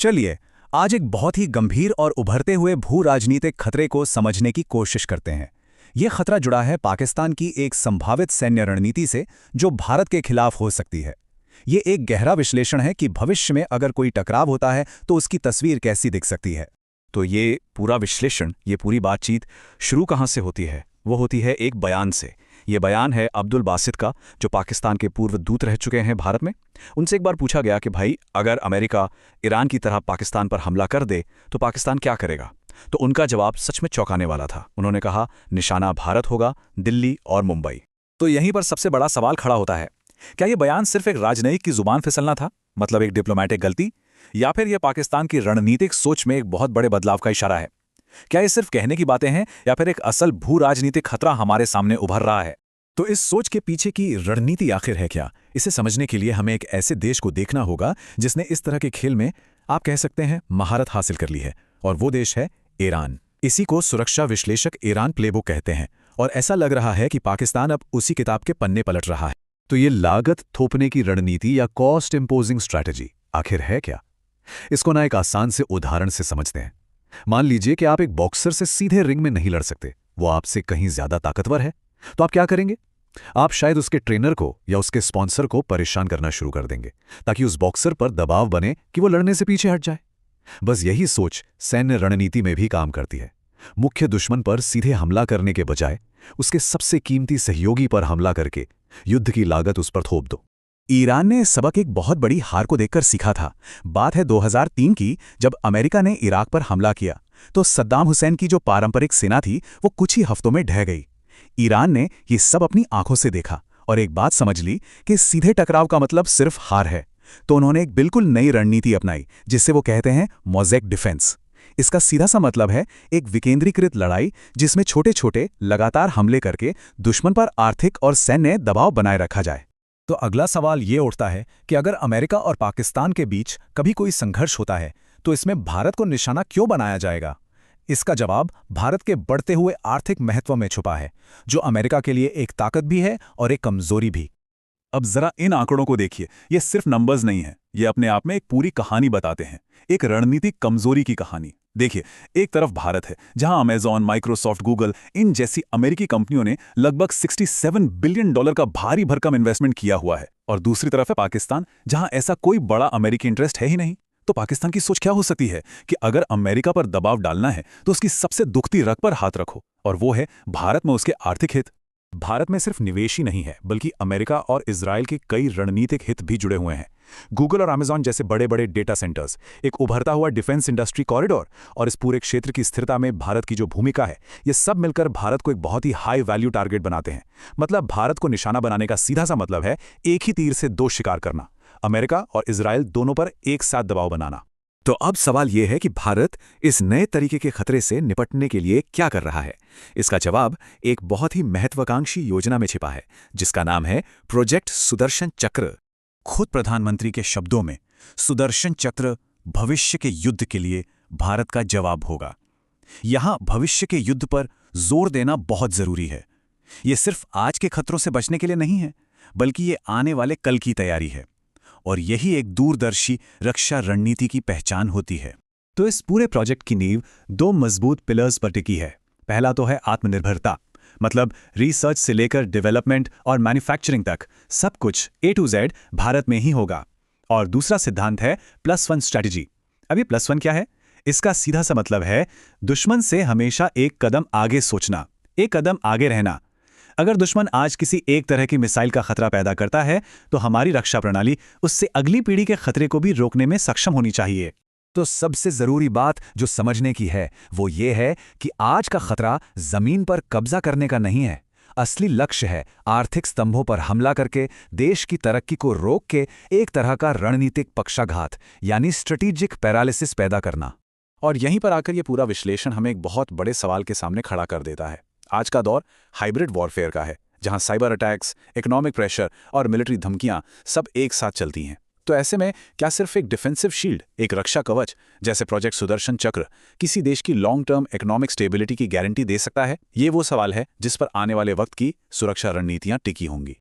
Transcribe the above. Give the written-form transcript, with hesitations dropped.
चलिए आज एक बहुत ही गंभीर और उभरते हुए भू राजनीतिक खतरे को समझने की कोशिश करते हैं। यह खतरा जुड़ा है पाकिस्तान की एक संभावित सैन्य रणनीति से जो भारत के खिलाफ हो सकती है। ये एक गहरा विश्लेषण है कि भविष्य में अगर कोई टकराव होता है तो उसकी तस्वीर कैसी दिख सकती है। तो ये पूरा विश्लेषण, ये पूरी बातचीत शुरू कहाँ से होती है? वो होती है एक बयान से। ये बयान है अब्दुल बासित का, जो पाकिस्तान के पूर्व दूत रह चुके हैं भारत में। उनसे एक बार पूछा गया कि भाई, अगर अमेरिका ईरान की तरह पाकिस्तान पर हमला कर दे तो पाकिस्तान क्या करेगा? तो उनका जवाब सच में चौंकाने वाला था। उन्होंने कहा, निशाना भारत होगा, दिल्ली और मुंबई। तो यहीं पर सबसे बड़ा सवाल खड़ा होता है, क्या ये बयान सिर्फ एक राजनयिक की जुबान फिसलना था, मतलब एक डिप्लोमैटिक गलती, या फिर यह पाकिस्तान की रणनीतिक सोच में एक बहुत बड़े बदलाव का इशारा है? क्या ये सिर्फ कहने की बातें हैं या फिर एक असल भू राजनीतिक खतरा हमारे सामने उभर रहा है? तो इस सोच के पीछे की रणनीति आखिर है क्या? इसे समझने के लिए हमें एक ऐसे देश को देखना होगा जिसने इस तरह के खेल में, आप कह सकते हैं, महारत हासिल कर ली है, और वो देश है ईरान। इसी को सुरक्षा विश्लेषक ईरान प्लेबुक कहते हैं, और ऐसा लग रहा है कि पाकिस्तान अब उसी किताब के पन्ने पलट रहा है। तो ये लागत थोपने की रणनीति या कॉस्ट इम्पोजिंग स्ट्रैटेजी आखिर है क्या? इसको ना एक आसान से उदाहरण से समझते हैं। मान लीजिए कि आप एक बॉक्सर से सीधे रिंग में नहीं लड़ सकते, वो आपसे कहीं ज्यादा ताकतवर है। तो आप क्या करेंगे? आप शायद उसके ट्रेनर को या उसके स्पॉन्सर को परेशान करना शुरू कर देंगे ताकि उस बॉक्सर पर दबाव बने कि वो लड़ने से पीछे हट जाए। बस यही सोच सैन्य रणनीति में भी काम करती है। मुख्य दुश्मन पर सीधे हमला करने के बजाय उसके सबसे कीमती सहयोगी पर हमला करके युद्ध की लागत उस पर थोप दो। ईरान ने सबक एक बहुत बड़ी हार को देखकर सीखा था। बात है 2003 की, जब अमेरिका ने इराक पर हमला किया तो सद्दाम हुसैन की जो पारंपरिक सेना थी वो कुछ ही हफ्तों में ढह गई। ईरान ने ये सब अपनी आंखों से देखा और एक बात समझ ली कि सीधे टकराव का मतलब सिर्फ हार है। तो उन्होंने एक बिल्कुल नई रणनीति अपनाई जिससे वो कहते हैं मोज़ेक डिफेंस। इसका सीधा सा मतलब है एक विकेंद्रीकृत लड़ाई जिसमें छोटे छोटे लगातार हमले करके दुश्मन पर आर्थिक और सैन्य दबाव बनाए रखा जाए। तो अगला सवाल ये उठता है कि अगर अमेरिका और पाकिस्तान के बीच कभी कोई संघर्ष होता है तो इसमें भारत को निशाना क्यों बनाया जाएगा? इसका जवाब भारत के बढ़ते हुए आर्थिक महत्व में छुपा है, जो अमेरिका के लिए एक ताकत भी है और एक कमजोरी भी। अब जरा इन आंकड़ों को देखिए। ये सिर्फ नंबर्स नहीं है, ये अपने आप में एक पूरी कहानी बताते हैं, एक रणनीतिक कमजोरी की कहानी। देखिए, एक तरफ भारत है जहां अमेजॉन, माइक्रोसॉफ्ट, गूगल, इन जैसी अमेरिकी कंपनियों ने लगभग $67 बिलियन का भारी भरकम इन्वेस्टमेंट किया हुआ है, और दूसरी तरफ है पाकिस्तान, जहां ऐसा कोई बड़ा अमेरिकी इंटरेस्ट है ही नहीं। तो पाकिस्तान की सोच क्या हो सकती है कि अगर अमेरिका पर दबाव डालना है तो उसकी सबसे दुखती रग पर हाथ रखो, और वो है भारत में उसके आर्थिक हित। भारत में सिर्फ निवेश ही नहीं है, बल्कि अमेरिका और इजराइल के कई रणनीतिक हित भी जुड़े हुए हैं। गूगल और अमेजॉन जैसे बड़े बड़े डेटा सेंटर्स, एक उभरता हुआ डिफेंस इंडस्ट्री कॉरिडोर, और इस पूरे क्षेत्र की स्थिरता में भारत की जो भूमिका है, ये सब मिलकर भारत को एक बहुत ही हाई वैल्यू टारगेट बनाते हैं। मतलब भारत को निशाना बनाने का सीधा सा मतलब है एक ही तीर से दो शिकार करना, अमेरिका और इजराइल दोनों पर एक साथ दबाव बनाना। तो अब सवाल यह है कि भारत इस नए तरीके के खतरे से निपटने के लिए क्या कर रहा है? इसका जवाब एक बहुत ही महत्वाकांक्षी योजना में छिपा है, जिसका नाम है प्रोजेक्ट सुदर्शन चक्र। खुद प्रधानमंत्री के शब्दों में, सुदर्शन चक्र भविष्य के युद्ध के लिए भारत का जवाब होगा। यहां भविष्य के युद्ध पर जोर देना बहुत जरूरी है। ये सिर्फ आज के खतरों से बचने के लिए नहीं है, बल्कि ये आने वाले कल की तैयारी है, और यही एक दूरदर्शी रक्षा रणनीति की पहचान होती है। तो इस पूरे प्रोजेक्ट की नींव दो मजबूत पिलर्स पर टिकी है। पहला तो है आत्मनिर्भरता, मतलब रिसर्च से लेकर डेवलपमेंट और मैन्युफैक्चरिंग तक सब कुछ A to Z भारत में ही होगा। और दूसरा सिद्धांत है +1 स्ट्रैटेजी। अभी +1 क्या है? इसका सीधा सा मतलब है दुश्मन से हमेशा एक कदम आगे सोचना, एक कदम आगे रहना। अगर दुश्मन आज किसी एक तरह की मिसाइल का खतरा पैदा करता है तो हमारी रक्षा प्रणाली उससे अगली पीढ़ी के खतरे को भी रोकने में सक्षम होनी चाहिए। तो सबसे जरूरी बात जो समझने की है वो ये है कि आज का खतरा जमीन पर कब्जा करने का नहीं है। असली लक्ष्य है आर्थिक स्तंभों पर हमला करके देश की तरक्की को रोक के एक तरह का रणनीतिक पक्षाघात, यानी स्ट्रेटेजिक पैरालिसिस पैदा करना। और यहीं पर आकर ये पूरा विश्लेषण हमें एक बहुत बड़े सवाल के सामने खड़ा कर देता है। आज का दौर हाइब्रिड वॉरफेयर का है, जहां साइबर अटैक्स, इकोनॉमिक प्रेशर और मिलिट्री धमकियां सब एक साथ चलती हैं। तो ऐसे में क्या सिर्फ एक डिफेंसिव शील्ड, एक रक्षा कवच जैसे प्रोजेक्ट सुदर्शन चक्र किसी देश की लॉन्ग टर्म इकोनॉमिक स्टेबिलिटी की गारंटी दे सकता है? ये वो सवाल है जिस पर आने वाले वक्त की सुरक्षा रणनीतियां टिकी होंगी।